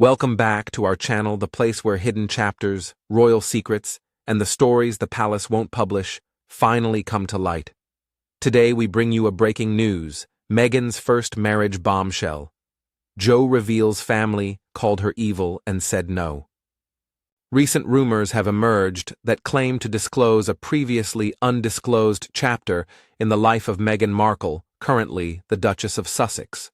Welcome back to our channel, the place where hidden chapters, royal secrets, and the stories the palace won't publish finally come to light. Today we bring you a breaking news: Meghan's first marriage bombshell. Joe reveals family called her evil and said no. Recent rumors have emerged that claim to disclose a previously undisclosed chapter in the life of Meghan Markle, currently the Duchess of Sussex.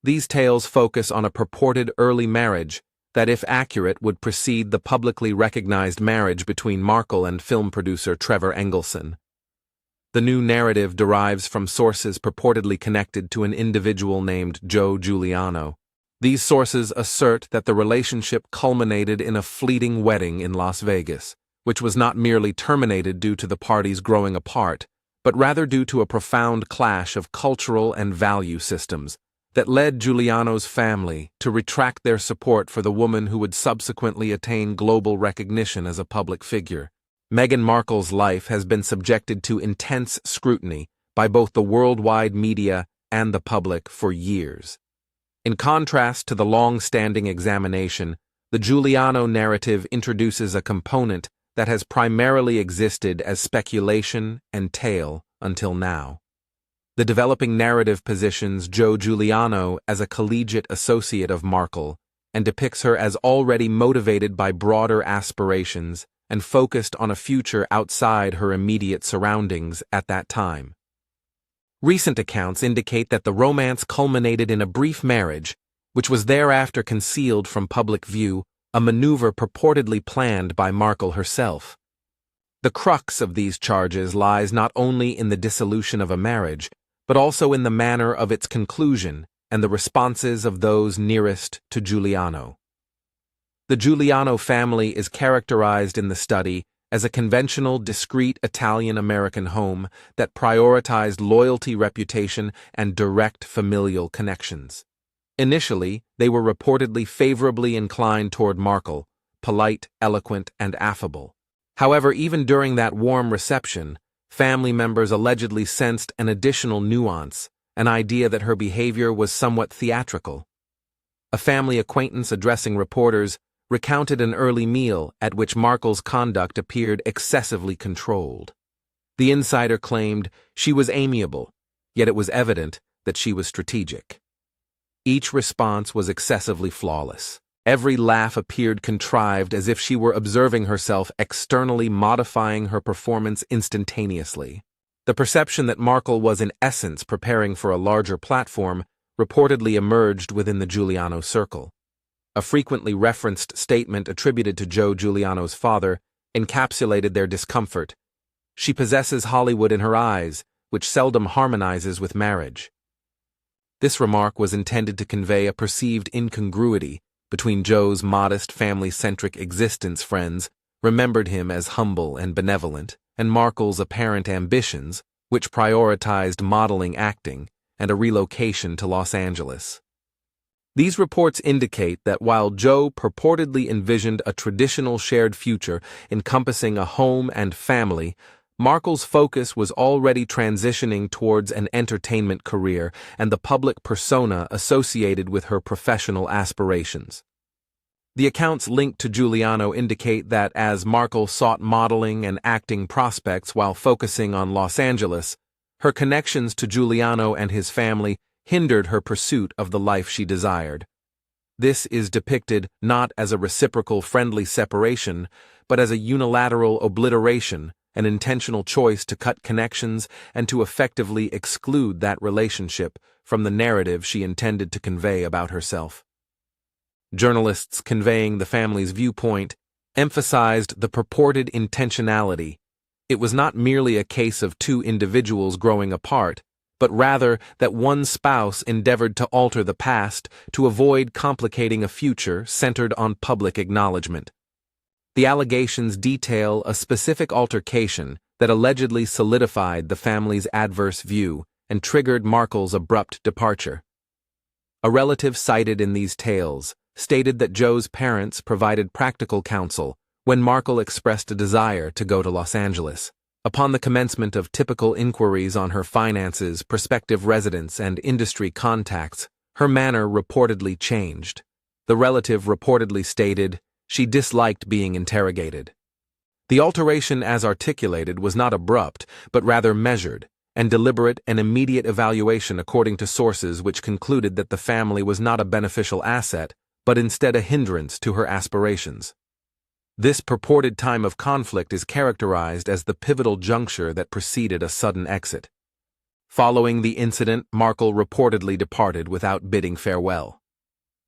These tales focus on a purported early marriage that, if accurate, would precede the publicly recognized marriage between Markle and film producer Trevor Engelson. The new narrative derives from sources purportedly connected to an individual named Joe Giuliano. These sources assert that the relationship culminated in a fleeting wedding in Las Vegas, which was not merely terminated due to the parties growing apart, but rather due to a profound clash of cultural and value systems that led Giuliano's family to retract their support for the woman who would subsequently attain global recognition as a public figure. Meghan Markle's life has been subjected to intense scrutiny by both the worldwide media and the public for years. In contrast to the long-standing examination, the Giuliano narrative introduces a component that has primarily existed as speculation and tale until now. The developing narrative positions Joe Giuliano as a collegiate associate of Markle and depicts her as already motivated by broader aspirations and focused on a future outside her immediate surroundings at that time. Recent accounts indicate that the romance culminated in a brief marriage, which was thereafter concealed from public view, a maneuver purportedly planned by Markle herself. The crux of these charges lies not only in the dissolution of a marriage, but also in the manner of its conclusion and the responses of those nearest to Giuliano. The Giuliano family is characterized in the study as a conventional, discreet Italian-American home that prioritized loyalty, reputation, and direct familial connections. Initially, they were reportedly favorably inclined toward Markle, polite, eloquent, and affable. However, even during that warm reception, family members allegedly sensed an additional nuance, an idea that her behavior was somewhat theatrical. A family acquaintance addressing reporters recounted an early meal at which Markle's conduct appeared excessively controlled. The insider claimed she was amiable, yet it was evident that she was strategic. Each response was excessively flawless. Every laugh appeared contrived, as if she were observing herself externally, modifying her performance instantaneously. The perception that Markle was in essence preparing for a larger platform reportedly emerged within the Giuliano circle. A frequently referenced statement attributed to Joe Giuliano's father encapsulated their discomfort. "She possesses Hollywood in her eyes, which seldom harmonizes with marriage." This remark was intended to convey a perceived incongruity between Joe's modest, family-centric existence. Friends remembered him as humble and benevolent, and Markle's apparent ambitions, which prioritized modeling, acting, and a relocation to Los Angeles. These reports indicate that while Joe purportedly envisioned a traditional shared future encompassing a home and family, Markle's focus was already transitioning towards an entertainment career and the public persona associated with her professional aspirations. The accounts linked to Giuliano indicate that as Markle sought modeling and acting prospects while focusing on Los Angeles, her connections to Giuliano and his family hindered her pursuit of the life she desired. This is depicted not as a reciprocal friendly separation, but as a unilateral obliteration, an intentional choice to cut connections and to effectively exclude that relationship from the narrative she intended to convey about herself. Journalists conveying the family's viewpoint emphasized the purported intentionality. It was not merely a case of two individuals growing apart, but rather that one spouse endeavored to alter the past to avoid complicating a future centered on public acknowledgement. The allegations detail a specific altercation that allegedly solidified the family's adverse view and triggered Markle's abrupt departure. A relative cited in these tales stated that Joe's parents provided practical counsel when Markle expressed a desire to go to Los Angeles. Upon the commencement of typical inquiries on her finances, prospective residence, and industry contacts, her manner reportedly changed. The relative reportedly stated she disliked being interrogated. The alteration as articulated was not abrupt, but rather measured, and deliberate and immediate evaluation according to sources which concluded that the family was not a beneficial asset, but instead a hindrance to her aspirations. This purported time of conflict is characterized as the pivotal juncture that preceded a sudden exit. Following the incident, Markle reportedly departed without bidding farewell.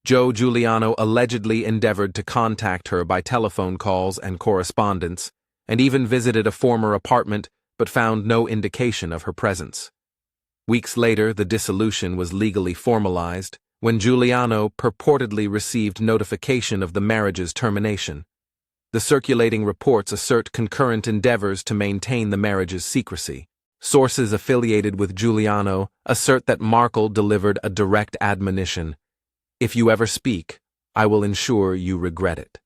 Joe Giuliano allegedly endeavored to contact her by telephone calls and correspondence, and even visited a former apartment but found no indication of her presence. Weeks later, the dissolution was legally formalized when Giuliano purportedly received notification of the marriage's termination. The circulating reports assert concurrent endeavors to maintain the marriage's secrecy. Sources affiliated with Giuliano assert that Markle delivered a direct admonition: "If you ever speak, I will ensure you regret it."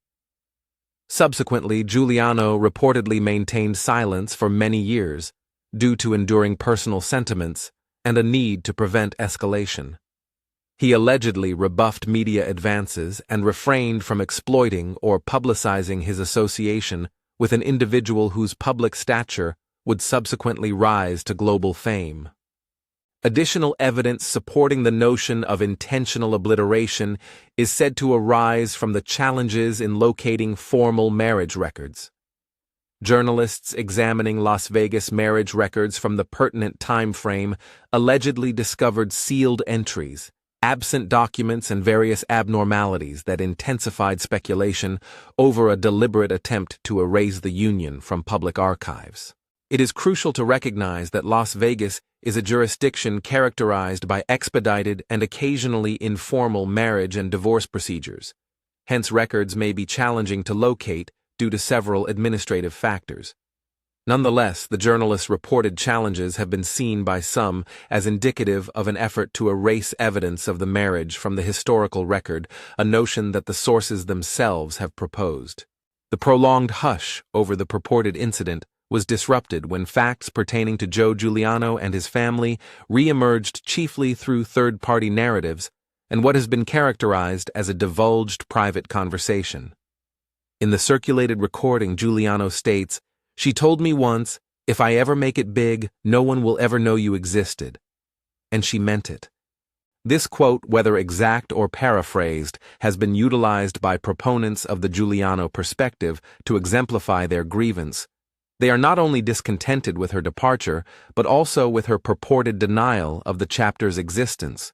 Subsequently, Giuliano reportedly maintained silence for many years due to enduring personal sentiments and a need to prevent escalation. He allegedly rebuffed media advances and refrained from exploiting or publicizing his association with an individual whose public stature would subsequently rise to global fame. Additional evidence supporting the notion of intentional obliteration is said to arise from the challenges in locating formal marriage records. Journalists examining Las Vegas marriage records from the pertinent time frame allegedly discovered sealed entries, absent documents, and various abnormalities that intensified speculation over a deliberate attempt to erase the union from public archives. It is crucial to recognize that Las Vegas is a jurisdiction characterized by expedited and occasionally informal marriage and divorce procedures. Hence, records may be challenging to locate due to several administrative factors. Nonetheless, the journalist's reported challenges have been seen by some as indicative of an effort to erase evidence of the marriage from the historical record, a notion that the sources themselves have proposed. The prolonged hush over the purported incident was disrupted when facts pertaining to Joe Giuliano and his family re-emerged chiefly through third-party narratives and what has been characterized as a divulged private conversation. In the circulated recording, Giuliano states, "She told me once, if I ever make it big, no one will ever know you existed." And she meant it. This quote, whether exact or paraphrased, has been utilized by proponents of the Giuliano perspective to exemplify their grievance. They are not only discontented with her departure, but also with her purported denial of the chapter's existence.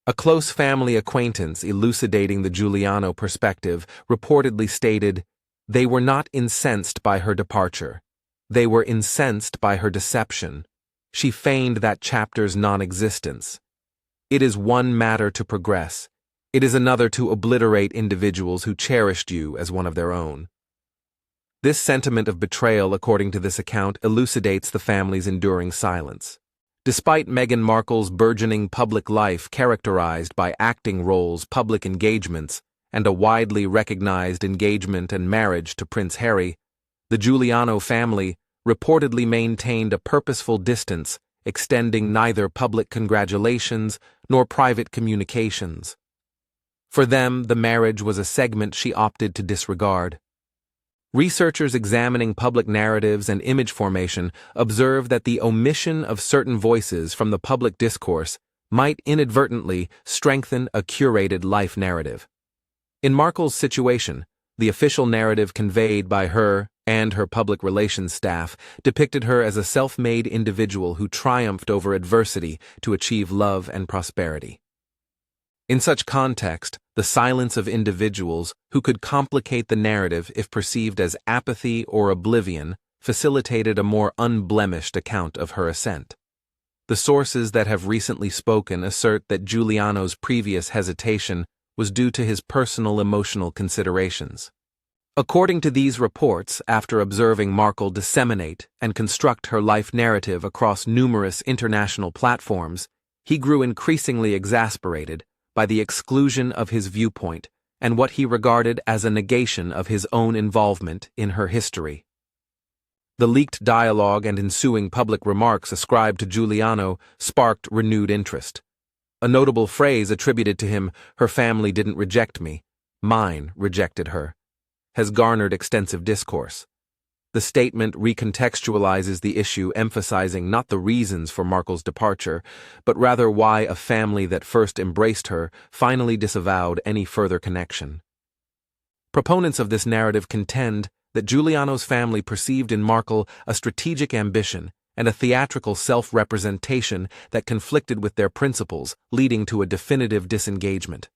A close family acquaintance elucidating the Giuliano perspective reportedly stated, "They were not incensed by her departure. They were incensed by her deception. She feigned that chapter's non-existence. It is one matter to progress. It is another to obliterate individuals who cherished you as one of their own." This sentiment of betrayal, according to this account, elucidates the family's enduring silence. Despite Meghan Markle's burgeoning public life characterized by acting roles, public engagements, and a widely recognized engagement and marriage to Prince Harry, the Giuliano family reportedly maintained a purposeful distance, extending neither public congratulations nor private communications. For them, the marriage was a segment she opted to disregard. Researchers examining public narratives and image formation observe that the omission of certain voices from the public discourse might inadvertently strengthen a curated life narrative. In Markle's situation, the official narrative conveyed by her and her public relations staff depicted her as a self-made individual who triumphed over adversity to achieve love and prosperity. In such context, the silence of individuals who could complicate the narrative if perceived as apathy or oblivion facilitated a more unblemished account of her ascent. The sources that have recently spoken assert that Giuliano's previous hesitation was due to his personal emotional considerations. According to these reports, after observing Markle disseminate and construct her life narrative across numerous international platforms, he grew increasingly exasperated by the exclusion of his viewpoint and what he regarded as a negation of his own involvement in her history. The leaked dialogue and ensuing public remarks ascribed to Giuliano sparked renewed interest. A notable phrase attributed to him, "Her family didn't reject me, mine rejected her," has garnered extensive discourse. The statement recontextualizes the issue, emphasizing not the reasons for Markle's departure, but rather why a family that first embraced her finally disavowed any further connection. Proponents of this narrative contend that Giuliano's family perceived in Markle a strategic ambition and a theatrical self-representation that conflicted with their principles, leading to a definitive disengagement.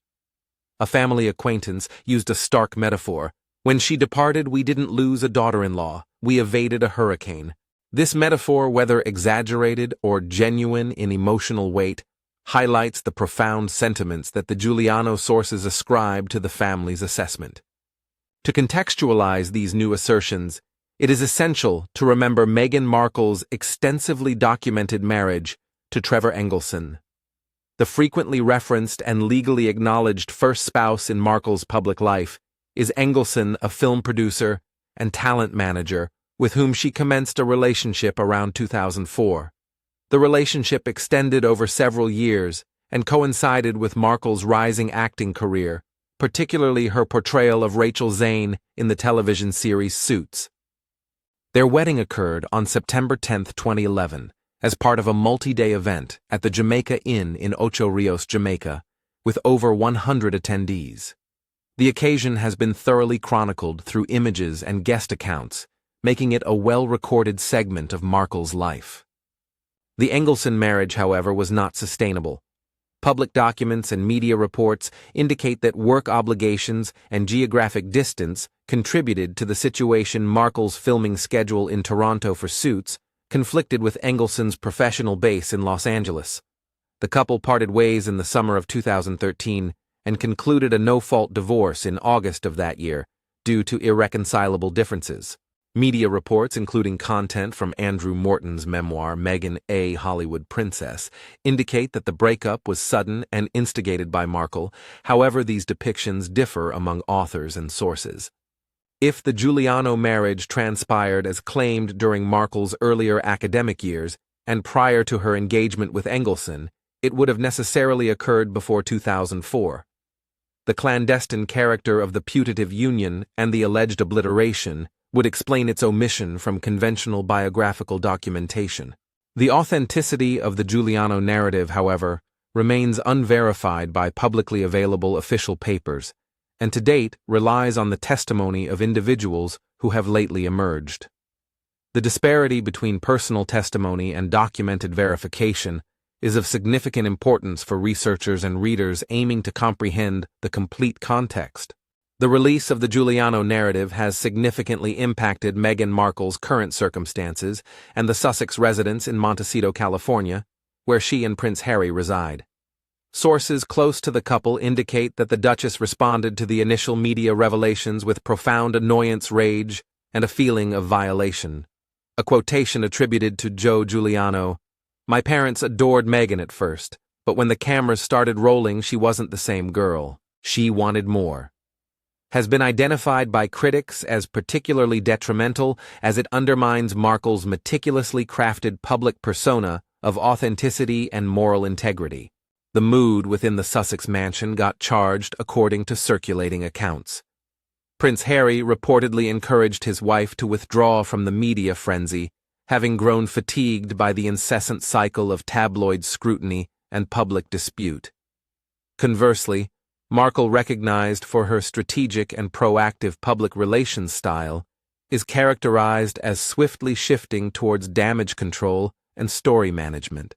A family acquaintance used a stark metaphor: "When she departed, we didn't lose a daughter-in-law, we evaded a hurricane." This metaphor, whether exaggerated or genuine in emotional weight, highlights the profound sentiments that the Giuliano sources ascribe to the family's assessment. To contextualize these new assertions, it is essential to remember Meghan Markle's extensively documented marriage to Trevor Engelson, the frequently referenced and legally acknowledged first spouse in Markle's public life. Is Engelson a film producer and talent manager with whom she commenced a relationship around 2004. The relationship extended over several years and coincided with Markle's rising acting career, particularly her portrayal of Rachel Zane in the television series Suits. Their wedding occurred on September 10, 2011, as part of a multi-day event at the Jamaica Inn in Ocho Rios, Jamaica, with over 100 attendees. The occasion has been thoroughly chronicled through images and guest accounts, making it a well-recorded segment of Markle's life. The Engelson marriage, however, was not sustainable. Public documents and media reports indicate that work obligations and geographic distance contributed to the situation. Markle's filming schedule in Toronto for Suits conflicted with Engelson's professional base in Los Angeles. The couple parted ways in the summer of 2013 and concluded a no-fault divorce in August of that year due to irreconcilable differences. Media reports, including content from Andrew Morton's memoir Meghan, a Hollywood Princess, indicate that the breakup was sudden and instigated by Markle. However, these depictions differ among authors and sources. If the Giuliano marriage transpired as claimed during Markle's earlier academic years and prior to her engagement with Engelson, it would have necessarily occurred before 2004. The clandestine character of the putative union and the alleged obliteration would explain its omission from conventional biographical documentation. The authenticity of the Giuliano narrative, however, remains unverified by publicly available official papers, and to date relies on the testimony of individuals who have lately emerged. The disparity between personal testimony and documented verification is of significant importance for researchers and readers aiming to comprehend the complete context. The release of the Giuliano narrative has significantly impacted Meghan Markle's current circumstances and the Sussex residence in Montecito, California, where she and Prince Harry reside. Sources close to the couple indicate that the Duchess responded to the initial media revelations with profound annoyance, rage, and a feeling of violation. A quotation attributed to Joe Giuliano: "My parents adored Meghan at first, but when the cameras started rolling, she wasn't the same girl. She wanted more," has been identified by critics as particularly detrimental as it undermines Markle's meticulously crafted public persona of authenticity and moral integrity. The mood within the Sussex mansion got charged according to circulating accounts. Prince Harry reportedly encouraged his wife to withdraw from the media frenzy, having grown fatigued by the incessant cycle of tabloid scrutiny and public dispute. Conversely, Markle, recognized for her strategic and proactive public relations style, is characterized as swiftly shifting towards damage control and story management.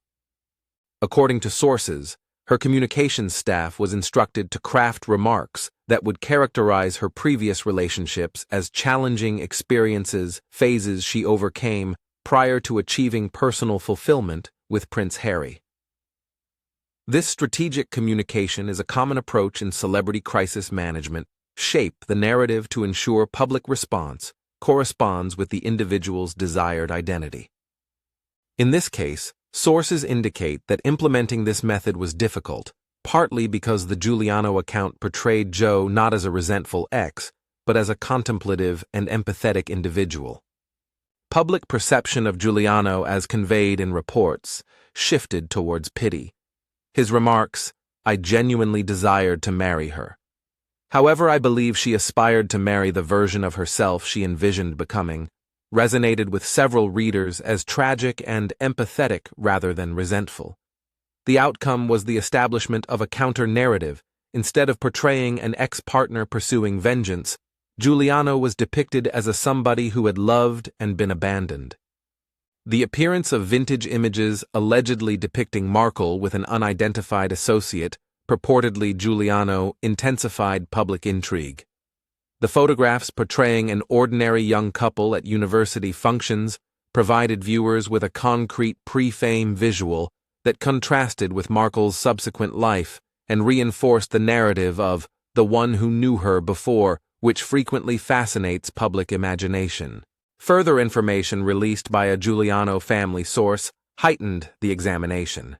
According to sources, her communications staff was instructed to craft remarks that would characterize her previous relationships as challenging experiences, phases she overcame prior to achieving personal fulfillment with Prince Harry. This strategic communication is a common approach in celebrity crisis management. Shape the narrative to ensure public response corresponds with the individual's desired identity. In this case, sources indicate that implementing this method was difficult, partly because the Giuliano account portrayed Joe not as a resentful ex, but as a contemplative and empathetic individual. Public perception of Giuliano, as conveyed in reports, shifted towards pity. His remarks, "I genuinely desired to marry her. However, I believe she aspired to marry the version of herself she envisioned becoming," resonated with several readers as tragic and empathetic rather than resentful. The outcome was the establishment of a counter-narrative. Instead of portraying an ex-partner pursuing vengeance, Giuliano was depicted as a somebody who had loved and been abandoned. The appearance of vintage images allegedly depicting Markle with an unidentified associate, purportedly Giuliano, intensified public intrigue. The photographs portraying an ordinary young couple at university functions provided viewers with a concrete pre-fame visual that contrasted with Markle's subsequent life and reinforced the narrative of the one who knew her before, which frequently fascinates public imagination. Further information released by a Giuliano family source heightened the examination.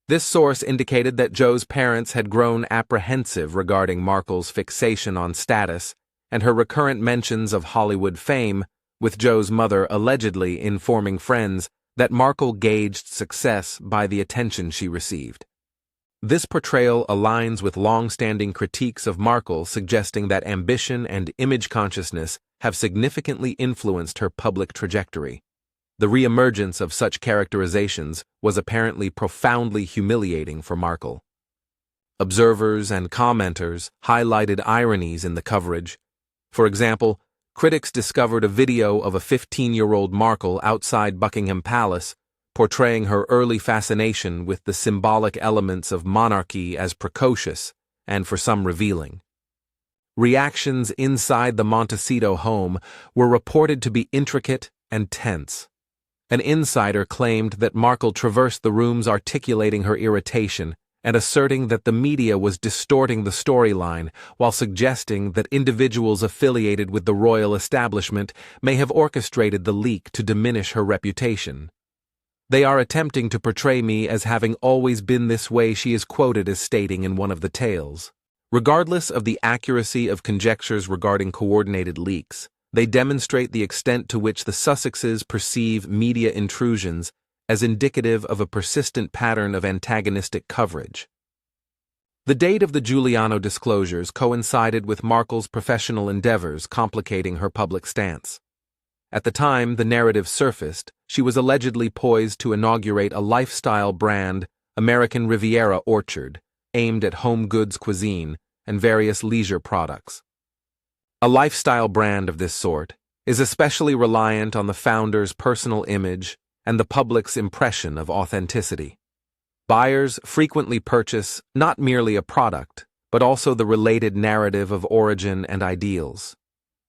This source indicated that Joe's parents had grown apprehensive regarding Markle's fixation on status and her recurrent mentions of Hollywood fame, with Joe's mother allegedly informing friends that Markle gauged success by the attention she received. This portrayal aligns with long-standing critiques of Markle, suggesting that ambition and image consciousness have significantly influenced her public trajectory. The re-emergence of such characterizations was apparently profoundly humiliating for Markle. Observers and commenters highlighted ironies in the coverage. For example, critics discovered a video of a 15-year-old Markle outside Buckingham Palace, portraying her early fascination with the symbolic elements of monarchy as precocious and for some revealing. Reactions inside the Montecito home were reported to be intricate and tense. An insider claimed that Markle traversed the rooms articulating her irritation and asserting that the media was distorting the storyline, while suggesting that individuals affiliated with the royal establishment may have orchestrated the leak to diminish her reputation. "They are attempting to portray me as having always been this way," she is quoted as stating in one of the tales. Regardless of the accuracy of conjectures regarding coordinated leaks, they demonstrate the extent to which the Sussexes perceive media intrusions as indicative of a persistent pattern of antagonistic coverage. The date of the Giuliano disclosures coincided with Markle's professional endeavors, complicating her public stance. At the time the narrative surfaced, she was allegedly poised to inaugurate a lifestyle brand, American Riviera Orchard, aimed at home goods cuisine and various leisure products. A lifestyle brand of this sort is especially reliant on the founder's personal image and the public's impression of authenticity. Buyers frequently purchase not merely a product, but also the related narrative of origin and ideals.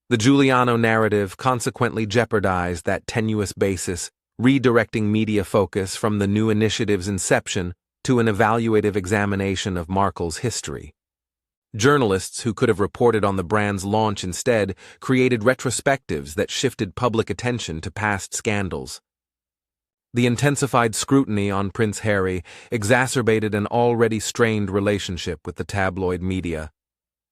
The Giuliano narrative consequently jeopardized that tenuous basis, redirecting media focus from the new initiative's inception to an evaluative examination of Markle's history. Journalists who could have reported on the brand's launch instead created retrospectives that shifted public attention to past scandals. The intensified scrutiny on Prince Harry exacerbated an already strained relationship with the tabloid media.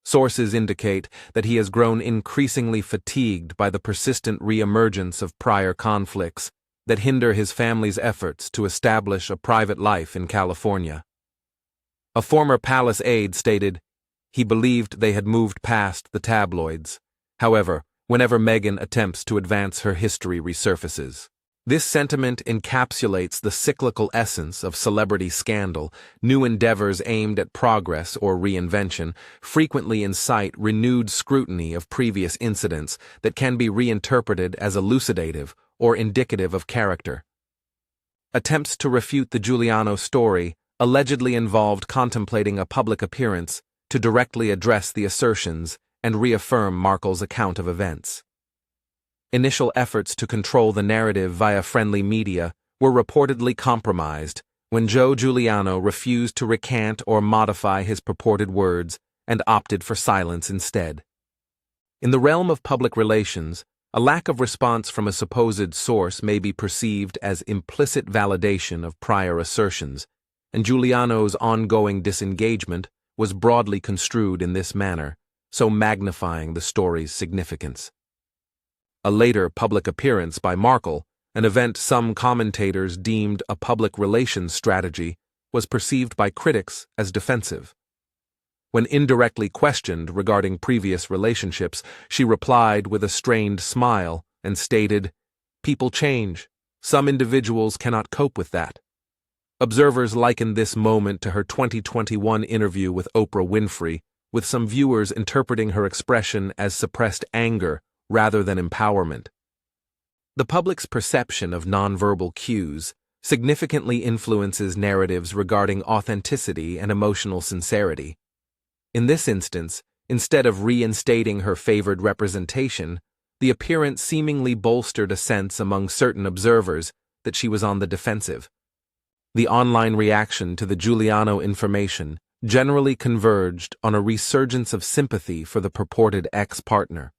Sources indicate that he has grown increasingly fatigued by the persistent re-emergence of prior conflicts that hinder his family's efforts to establish a private life in California. A former palace aide stated, he believed they had moved past the tabloids. However, whenever Meghan attempts to advance her history resurfaces. This sentiment encapsulates the cyclical essence of celebrity scandal. New endeavors aimed at progress or reinvention frequently incite renewed scrutiny of previous incidents that can be reinterpreted as elucidative or indicative of character. Attempts to refute the Giuliano story allegedly involved contemplating a public appearance to directly address the assertions and reaffirm Markle's account of events. Initial efforts to control the narrative via friendly media were reportedly compromised when Joe Giuliano refused to recant or modify his purported words and opted for silence instead. In the realm of public relations, a lack of response from a supposed source may be perceived as implicit validation of prior assertions, and Giuliano's ongoing disengagement was broadly construed in this manner, so magnifying the story's significance. A later public appearance by Markle, an event some commentators deemed a public relations strategy, was perceived by critics as defensive. When indirectly questioned regarding previous relationships, she replied with a strained smile and stated, "People change. Some individuals cannot cope with that." Observers likened this moment to her 2021 interview with Oprah Winfrey, with some viewers interpreting her expression as suppressed anger rather than empowerment. The public's perception of nonverbal cues significantly influences narratives regarding authenticity and emotional sincerity. In this instance, instead of reinstating her favored representation, the appearance seemingly bolstered a sense among certain observers that she was on the defensive. The online reaction to the Giuliano information generally converged on a resurgence of sympathy for the purported ex-partner.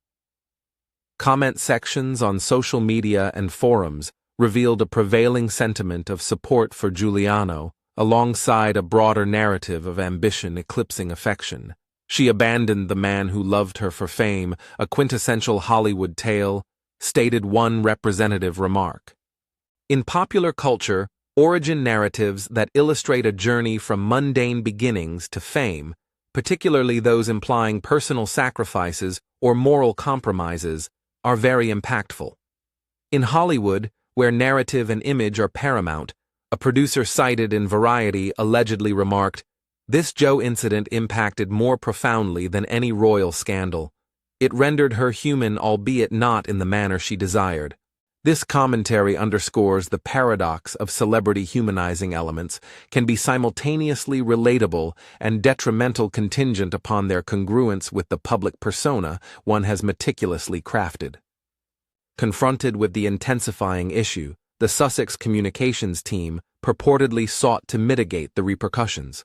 Comment sections on social media and forums revealed a prevailing sentiment of support for Giuliano, alongside a broader narrative of ambition eclipsing affection. She abandoned the man who loved her for fame, a quintessential Hollywood tale, stated one representative remark. In popular culture, origin narratives that illustrate a journey from mundane beginnings to fame, particularly those implying personal sacrifices or moral compromises, are very impactful. In Hollywood, where narrative and image are paramount, a producer cited in Variety allegedly remarked, "This Joe incident impacted more profoundly than any royal scandal. It rendered her human, albeit not in the manner she desired." This commentary underscores the paradox of celebrity humanizing elements can be simultaneously relatable and detrimental contingent upon their congruence with the public persona one has meticulously crafted. Confronted with the intensifying issue, the Sussex communications team purportedly sought to mitigate the repercussions.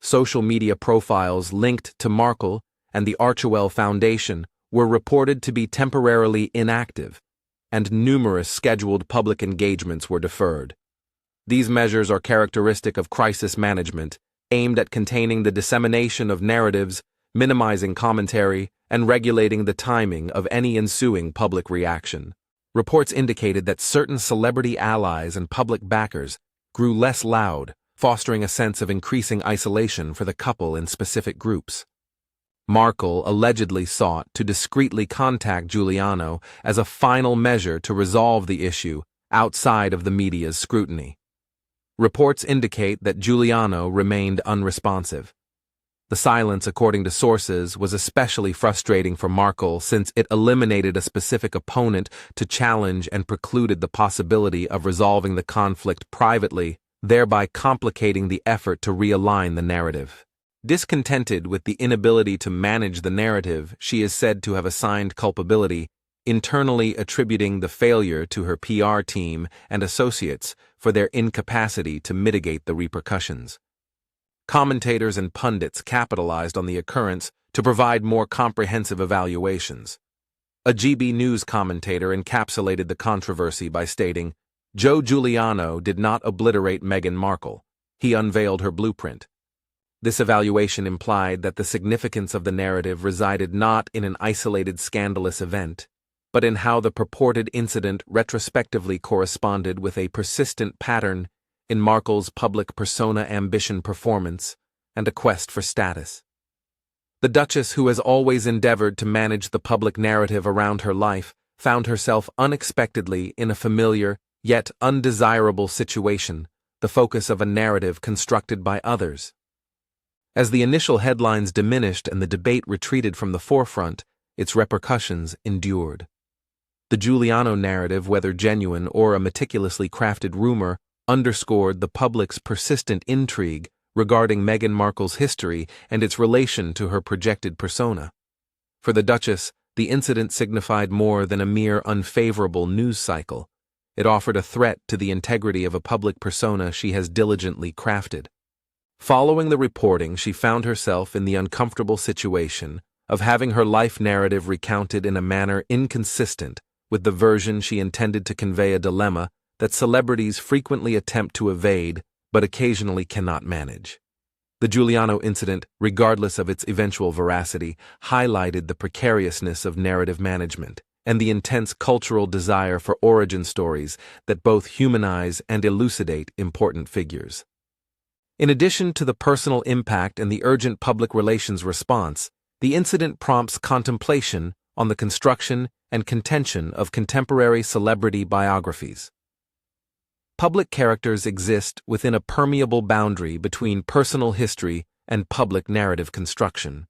Social media profiles linked to Markle and the Archewell Foundation were reported to be temporarily inactive, and numerous scheduled public engagements were deferred. These measures are characteristic of crisis management, aimed at containing the dissemination of narratives, minimizing commentary, and regulating the timing of any ensuing public reaction. Reports indicated that certain celebrity allies and public backers grew less loud, fostering a sense of increasing isolation for the couple in specific groups. Markle allegedly sought to discreetly contact Giuliano as a final measure to resolve the issue outside of the media's scrutiny. Reports indicate that Giuliano remained unresponsive. The silence, according to sources, was especially frustrating for Markle since it eliminated a specific opponent to challenge and precluded the possibility of resolving the conflict privately, thereby complicating the effort to realign the narrative. Discontented with the inability to manage the narrative, she is said to have assigned culpability, internally attributing the failure to her PR team and associates for their incapacity to mitigate the repercussions. Commentators and pundits capitalized on the occurrence to provide more comprehensive evaluations. A GB News commentator encapsulated the controversy by stating, "Joe Giuliano did not obliterate Meghan Markle. He unveiled her blueprint." This evaluation implied that the significance of the narrative resided not in an isolated scandalous event, but in how the purported incident retrospectively corresponded with a persistent pattern in Markle's public persona, ambition, performance, and a quest for status. The Duchess, who has always endeavored to manage the public narrative around her life, found herself unexpectedly in a familiar, yet undesirable situation, the focus of a narrative constructed by others. As the initial headlines diminished and the debate retreated from the forefront, its repercussions endured. The Giuliano narrative, whether genuine or a meticulously crafted rumor, underscored the public's persistent intrigue regarding Meghan Markle's history and its relation to her projected persona. For the Duchess, the incident signified more than a mere unfavorable news cycle. It offered a threat to the integrity of a public persona she has diligently crafted. Following the reporting, she found herself in the uncomfortable situation of having her life narrative recounted in a manner inconsistent with the version she intended to convey, a dilemma that celebrities frequently attempt to evade but occasionally cannot manage. The Giuliano incident, regardless of its eventual veracity, highlighted the precariousness of narrative management and the intense cultural desire for origin stories that both humanize and elucidate important figures. In addition to the personal impact and the urgent public relations response, the incident prompts contemplation on the construction and contention of contemporary celebrity biographies. Public characters exist within a permeable boundary between personal history and public narrative construction.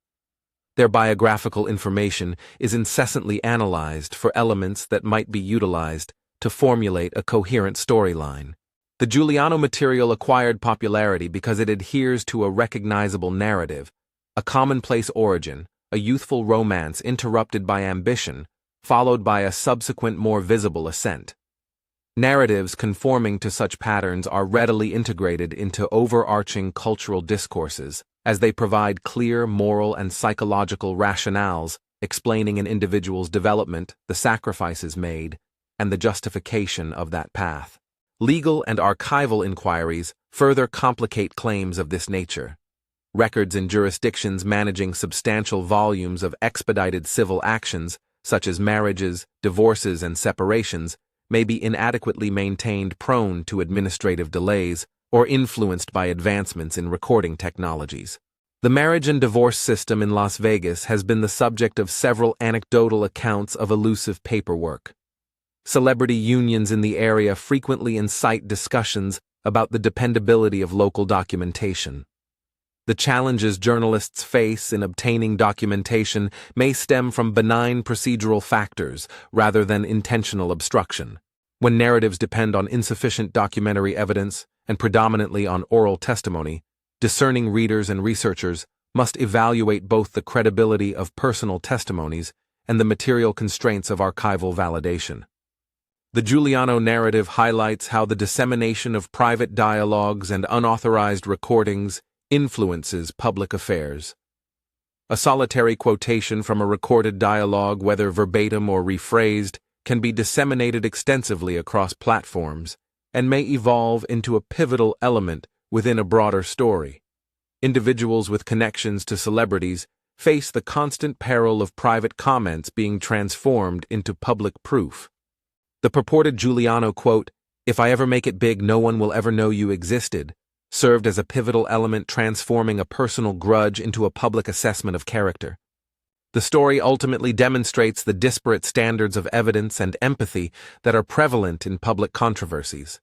Their biographical information is incessantly analyzed for elements that might be utilized to formulate a coherent storyline. The Giuliano material acquired popularity because it adheres to a recognizable narrative, a commonplace origin, a youthful romance interrupted by ambition, followed by a subsequent more visible ascent. Narratives conforming to such patterns are readily integrated into overarching cultural discourses, as they provide clear moral and psychological rationales explaining an individual's development, the sacrifices made, and the justification of that path. Legal and archival inquiries further complicate claims of this nature. Records in jurisdictions managing substantial volumes of expedited civil actions, such as marriages, divorces, and separations, may be inadequately maintained, prone to administrative delays, or influenced by advancements in recording technologies. The marriage and divorce system in Las Vegas has been the subject of several anecdotal accounts of elusive paperwork. Celebrity unions in the area frequently incite discussions about the dependability of local documentation. The challenges journalists face in obtaining documentation may stem from benign procedural factors rather than intentional obstruction. When narratives depend on insufficient documentary evidence and predominantly on oral testimony, discerning readers and researchers must evaluate both the credibility of personal testimonies and the material constraints of archival validation. The Giuliano narrative highlights how the dissemination of private dialogues and unauthorized recordings influences public affairs. A solitary quotation from a recorded dialogue, whether verbatim or rephrased, can be disseminated extensively across platforms and may evolve into a pivotal element within a broader story. Individuals with connections to celebrities face the constant peril of private comments being transformed into public proof. The purported Giuliano quote, "If I ever make it big, no one will ever know you existed," served as a pivotal element transforming a personal grudge into a public assessment of character. The story ultimately demonstrates the disparate standards of evidence and empathy that are prevalent in public controversies.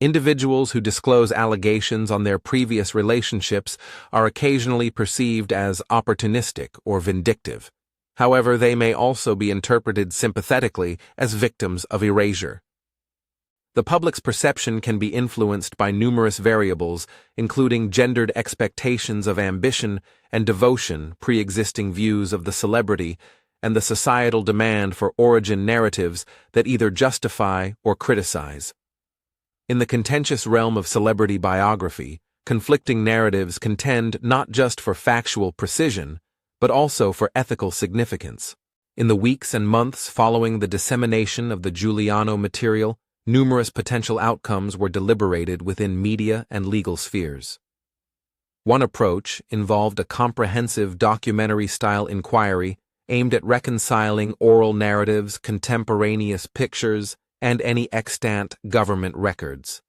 Individuals who disclose allegations on their previous relationships are occasionally perceived as opportunistic or vindictive. However, they may also be interpreted sympathetically as victims of erasure. The public's perception can be influenced by numerous variables, including gendered expectations of ambition and devotion, pre-existing views of the celebrity, and the societal demand for origin narratives that either justify or criticize. In the contentious realm of celebrity biography, conflicting narratives contend not just for factual precision, but also for ethical significance. In the weeks and months following the dissemination of the Giuliano material, numerous potential outcomes were deliberated within media and legal spheres. One approach involved a comprehensive documentary-style inquiry aimed at reconciling oral narratives, contemporaneous pictures, and any extant government records.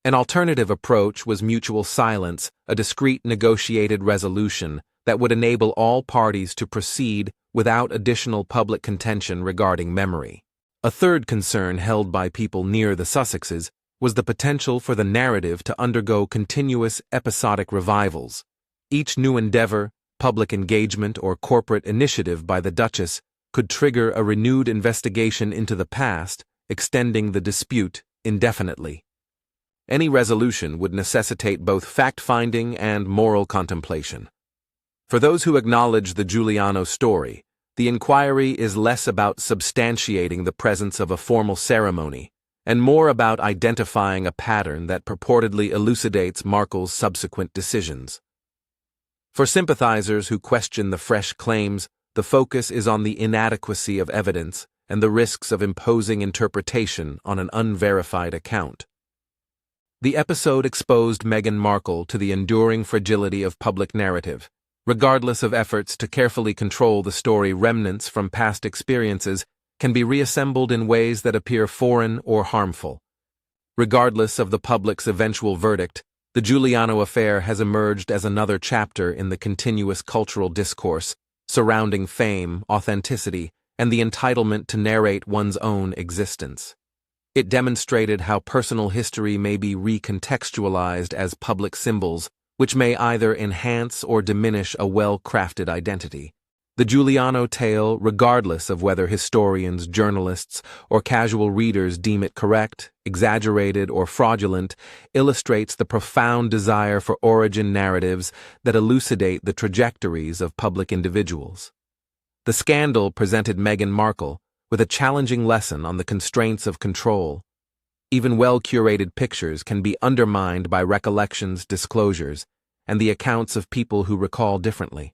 An alternative approach was mutual silence, a discreet negotiated resolution that would enable all parties to proceed without additional public contention regarding memory. A third concern held by people near the Sussexes was the potential for the narrative to undergo continuous episodic revivals. Each new endeavor, public engagement, or corporate initiative by the Duchess could trigger a renewed investigation into the past, extending the dispute indefinitely. Any resolution would necessitate both fact-finding and moral contemplation. For those who acknowledge the Giuliano story, the inquiry is less about substantiating the presence of a formal ceremony and more about identifying a pattern that purportedly elucidates Markle's subsequent decisions. For sympathizers who question the fresh claims, the focus is on the inadequacy of evidence and the risks of imposing interpretation on an unverified account. The episode exposed Meghan Markle to the enduring fragility of public narrative. Regardless of efforts to carefully control the story, remnants from past experiences can be reassembled in ways that appear foreign or harmful. Regardless of the public's eventual verdict, The Giuliano affair has emerged as another chapter in the continuous cultural discourse surrounding fame, authenticity, and the entitlement to narrate one's own existence. It demonstrated how personal history may be recontextualized as public symbols, which may either enhance or diminish a well-crafted identity. The Giuliano tale, regardless of whether historians, journalists, or casual readers deem it correct, exaggerated, or fraudulent, illustrates the profound desire for origin narratives that elucidate the trajectories of public individuals. The scandal presented Meghan Markle with a challenging lesson on the constraints of control. Even well-curated pictures can be undermined by recollections, disclosures, and the accounts of people who recall differently.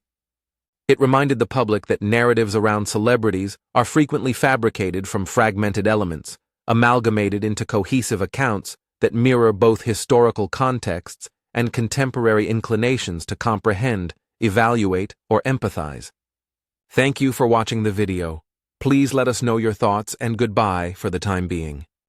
It reminded the public that narratives around celebrities are frequently fabricated from fragmented elements, amalgamated into cohesive accounts that mirror both historical contexts and contemporary inclinations to comprehend, evaluate, or empathize. Thank you for watching the video. Please let us know your thoughts and goodbye for the time being.